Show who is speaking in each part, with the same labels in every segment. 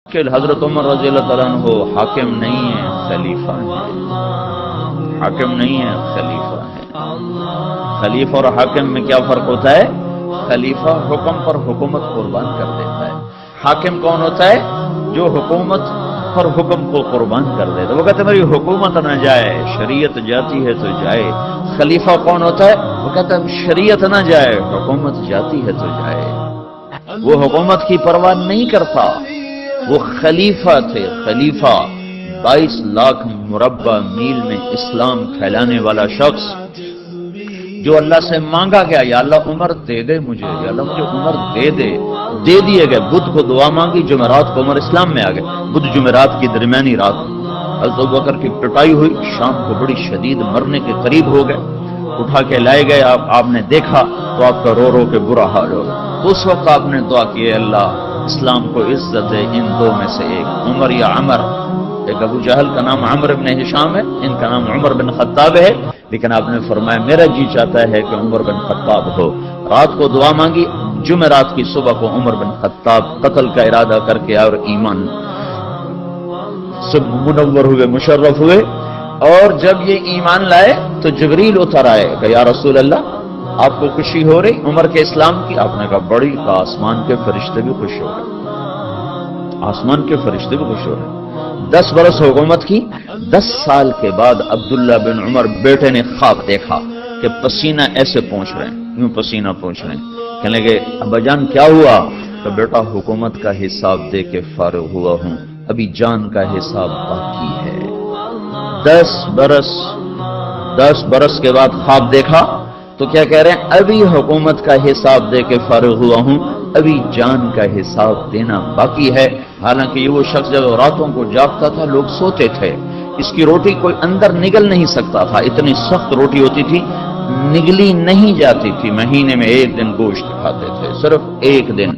Speaker 1: کہ حضرت عمر رضی اللہ تعالیٰ عنہ حاکم نہیں ہے، خلیفہ ہے۔ حاکم نہیں ہے، خلیفہ ہے۔ خلیفہ اور حاکم میں کیا فرق ہوتا ہے؟ خلیفہ حکم پر حکومت قربان کر دیتا ہے۔ حاکم کون ہوتا ہے؟ جو حکومت پر حکم کو قربان کر دیتا ہے۔ وہ کہتے ہیں میری حکومت نہ جائے، شریعت جاتی ہے تو جائے۔ خلیفہ کون ہوتا ہے؟ وہ کہتا ہے شریعت نہ جائے، حکومت جاتی ہے تو جائے۔ وہ حکومت کی پرواہ نہیں کرتا، وہ خلیفہ تھے۔ خلیفہ 22 لاکھ مربع میل میں اسلام پھیلانے والا شخص جو اللہ سے مانگا گیا، یا اللہ عمر دے دے مجھے، یا اللہ مجھے عمر دے دے، دے دیے گئے۔ بدھ کو دعا مانگی، جمعرات کو عمر اسلام میں آ گئے۔ بدھ جمعرات کی درمیانی رات حضرت ابوبکر کی پٹائی ہوئی، شام کو بڑی شدید مرنے کے قریب ہو گئے، اٹھا کے لائے گئے۔ آپ نے دیکھا تو آپ کا رو رو کے برا حال ہو گیا۔ اس وقت آپ نے دعا کی، اللہ اسلام کو عزت ہے ان دو میں سے ایک، عمر یا عمر۔ ایک ابو جہل کا نام عمر بن ہشام ہے، ان کا نام عمر بن خطاب ہے، لیکن آپ نے فرمایا میرا جی چاہتا ہے کہ عمر بن خطاب ہو۔ رات کو دعا مانگی، جمعرات کی صبح کو عمر بن خطاب قتل کا ارادہ کر کے اور ایمان سب منور ہوئے، مشرف ہوئے۔ اور جب یہ ایمان لائے تو جبریل اتر آئے کہ یا رسول اللہ آپ کو خوشی ہو رہی عمر کے اسلام کی؟ آپ نے کہا بڑی، کہ آسمان کے فرشتے بھی خوش ہو رہے، آسمان کے فرشتے بھی خوش ہو رہے۔ 10 برس حکومت کی۔ 10 سال کے بعد عبداللہ بن عمر بیٹے نے خواب دیکھا کہ پسینہ ایسے پہنچ رہے ہیں، یوں پسینہ پہنچ رہے ہیں۔ کہنے لگے ابا جان کیا ہوا؟ کہ بیٹا حکومت کا حساب دے کے فارغ ہوا ہوں، ابھی جان کا حساب باقی ہے۔ 10 برس کے بعد خواب دیکھا تو کیا کہہ رہے ہیں؟ ابھی حکومت کا حساب دے کے فارغ ہوا ہوں، ابھی جان کا حساب دینا باقی ہے۔ حالانکہ یہ وہ شخص جب راتوں کو جاگتا تھا لوگ سوتے تھے، اس کی روٹی کوئی اندر نگل نہیں سکتا تھا، اتنی سخت روٹی ہوتی تھی، نگلی نہیں جاتی تھی۔ مہینے میں 1 دن گوشت کھاتے تھے، صرف 1 دن۔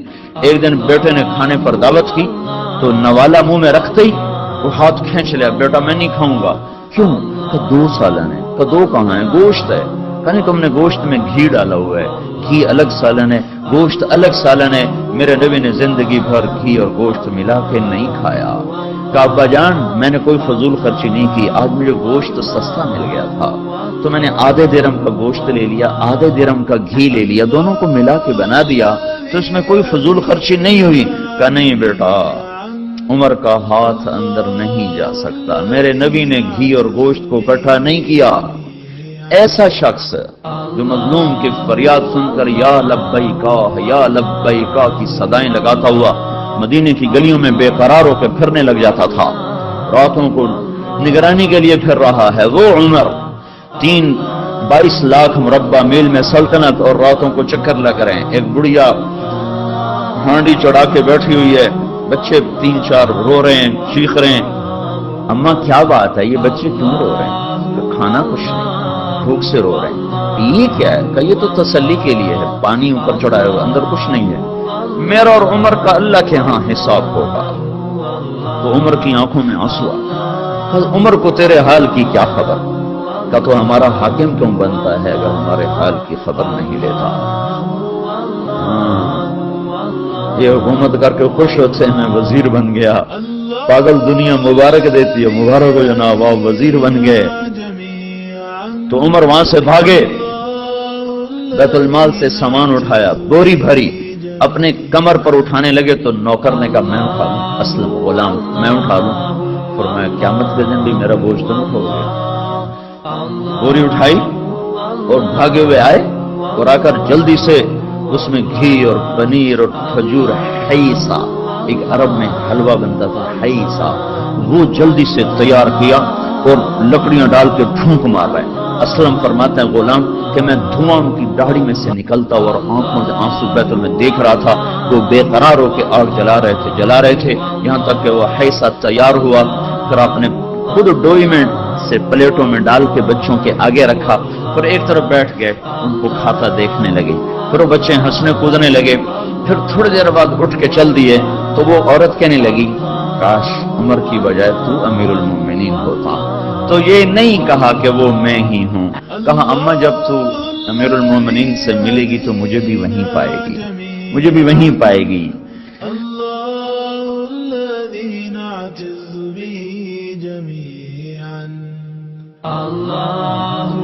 Speaker 1: ایک دن بیٹے نے کھانے پر دعوت کی تو نوالا منہ میں رکھتے ہی وہ ہاتھ کھینچ لیا، بیٹا میں نہیں کھاؤں گا۔ کیوں؟ کہ 2 سالن ہے۔ کہ 2 کہاں ہے؟ گوشت ہے۔ کہنے تم نے گوشت میں گھی ڈالا ہوا ہے، گھی الگ سالن ہے، گوشت الگ سالن ہے۔ میرے نبی نے زندگی بھر گھی اور گوشت ملا کے نہیں کھایا۔ کہ ابا جان میں نے کوئی فضول خرچی نہیں کی، آج مجھے گوشت سستا مل گیا تھا تو میں نے آدھے درہم کا گوشت لے لیا، آدھے درہم کا گھی لے لیا، دونوں کو ملا کے بنا دیا، تو اس میں کوئی فضول خرچی نہیں ہوئی۔ کہ نہیں بیٹا، عمر کا ہاتھ اندر نہیں جا سکتا، میرے نبی نے گھی اور گوشت کو اکٹھا نہیں کیا۔ ایسا شخص جو مظلوم کی فریاد سن کر یا لبیکا یا لبیکا کی صدائیں لگاتا ہوا مدینے کی گلیوں میں بے قرار ہو کے پھرنے لگ جاتا تھا، راتوں کو نگرانی کے لیے پھر رہا ہے وہ عمر۔ 22 لاکھ مربع میل میں سلطنت، اور راتوں کو چکر لگ رہے ہیں۔ ایک بڑھیا ہانڈی چڑھا کے بیٹھی ہوئی ہے، بچے 3-4 رو رہے ہیں، چیخ رہے ہیں۔ اماں کیا بات ہے، یہ بچے کیوں رو رہے ہیں؟ کھانا کچھ نہیں، بھوک سے رو رہے ہیں۔ یہ کیا ہے؟ کہ یہ تو تسلی کے لیے ہے، پانی اوپر چڑھایا ہوا، اندر کچھ نہیں ہے۔ میرا اور عمر کا اللہ کے ہاں حساب ہوگا۔ تو عمر کی آنکھوں میں آنسو آ، عمر کو تیرے حال کی کیا خبر؟ کہ تو ہمارا حاکم کیوں بنتا ہے اگر ہمارے حال کی خبر نہیں لیتا؟ یہ حکومت کر کے خوش ہوتے ہیں میں وزیر بن گیا، پاگل دنیا مبارک دیتی ہے، مبارک ہو جناب آپ وزیر بن گئے۔ تو عمر وہاں سے بھاگے، بیت المال سے سامان اٹھایا، بوری بھری، اپنے کمر پر اٹھانے لگے تو نوکر نے کہا میں اٹھا لوں، اسلم غلام میں اٹھا لوں۔ فرمایا قیامت کے دن بھی میرا بوجھ تم اٹھاؤ گے۔ بوری اٹھائی اور بھاگے ہوئے آئے، اور آ کر جلدی سے اس میں گھی اور پنیر اور کھجور، حیسا ایک عرب میں حلوہ بنتا تھا، حیسا، وہ جلدی سے تیار کیا اور لکڑیاں ڈال کے پھونک مار رہے ہیں۔ اسلم فرماتے ہیں غلام کہ میں دھواں ان کی داڑھی میں سے نکلتا اور آنکھوں سے آنسو بیت میں دیکھ رہا تھا، وہ بے قرار ہو کے آگ جلا رہے تھے یہاں تک کہ وہ حیسا تیار ہوا۔ پھر آپ نے خود ڈوئی میں سے پلیٹوں میں ڈال کے بچوں کے آگے رکھا، پھر ایک طرف بیٹھ گئے، ان کو کھاتا دیکھنے لگے۔ پھر وہ بچے ہنسنے کودنے لگے۔ پھر تھوڑی دیر بعد اٹھ کے چل دیے تو وہ عورت کہنے لگی کاش عمر کی بجائے تو امیر المومنین ہوتا۔ تو یہ نہیں کہا کہ وہ میں ہی ہوں، کہا اماں جب تو امیر المومنین سے ملے گی تو مجھے بھی وہیں پائے گی، مجھے بھی وہیں پائے گی۔
Speaker 2: واعتز به جميعا. الله